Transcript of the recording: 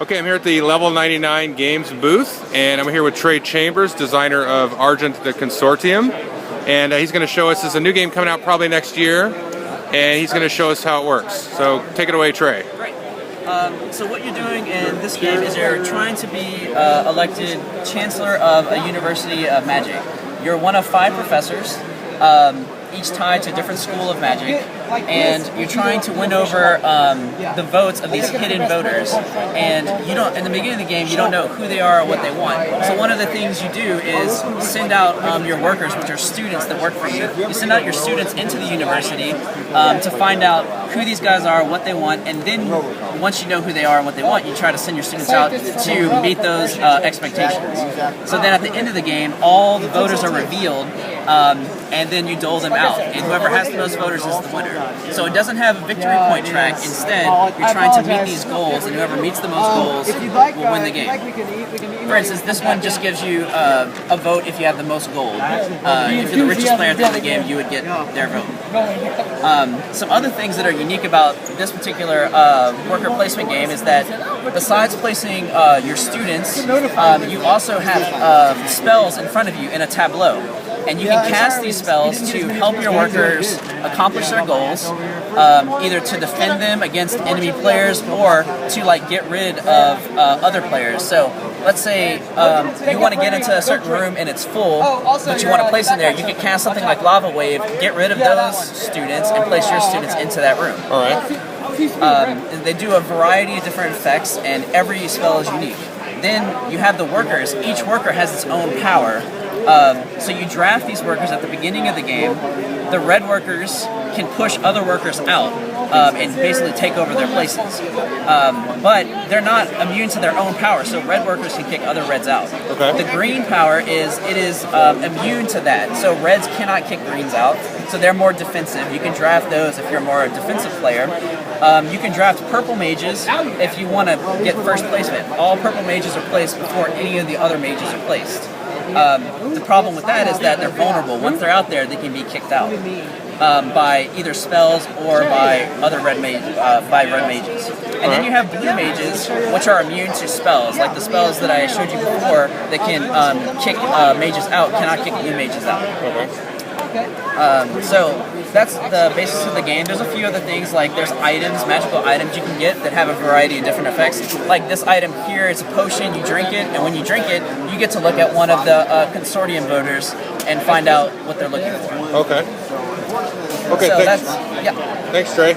Okay, I'm here at the Level 99 Games booth, and I'm here with Trey Chambers, designer of Argent, the Consortium. And he's going to show us, there's a new game coming out probably next year, and he's going to show us how it works. So take it away, Trey. Great. So what you're doing in this game is you're trying to be elected Chancellor of a University of Magic. You're one of 5 professors, each tied to a different school of magic, and you're trying to win over the votes of these hidden voters. And you don't, in the beginning of the game, you don't know who they are or what they want. So one of the things you do is send out your workers, which are students that work for you. You send out your students into the university to find out who these guys are, what they want, and then once you know who they are and what they want, you try to send your students out to meet those expectations. So then at the end of the game, all the voters are revealed, and then you dole them out, and whoever has the most voters is the winner. So it doesn't have a victory point track. Instead, you're trying to meet these goals, and whoever meets the most goals will win the game. For instance, this one just gives you a vote if you have the most gold. If you're the richest player at the end of the game, you would get their vote. Some other things that are unique about this particular worker placement game is that besides placing your students, you also have spells in front of you in a tableau. And you can cast these spells to help your workers accomplish their goals, either to defend them against enemy players or to get rid of other players. So let's say you want to get into a certain room and it's full, but you want to place in there. You can cast something like Lava Wave, get rid of those students, and place your students into that room. All right. They do a variety of different effects, and every spell is unique. Then you have the workers. Each worker has its own power. So you draft these workers at the beginning of the game. The red workers can push other workers out and basically take over their places. But they're not immune to their own power, so red workers can kick other reds out. Okay. The green power is immune to that, so reds cannot kick greens out, so they're more defensive. You can draft those if you're more a defensive player. You can draft purple mages if you want to get first placement. All purple mages are placed before any of the other mages are placed. The problem with that is that they're vulnerable. Once they're out there, they can be kicked out by either spells or by other red mages. And then you have blue mages, which are immune to spells, like the spells that I showed you before that can kick mages out, cannot kick blue mages out. So that's the basis of the game. There's a few other things, like there's items, magical items you can get that have a variety of different effects. Like this item here, it's a potion, you drink it, and when you drink it, you get to look at one of the Consortium voters and find out what they're looking for. Okay. Okay, so thanks. That's, yeah. Thanks, Trey.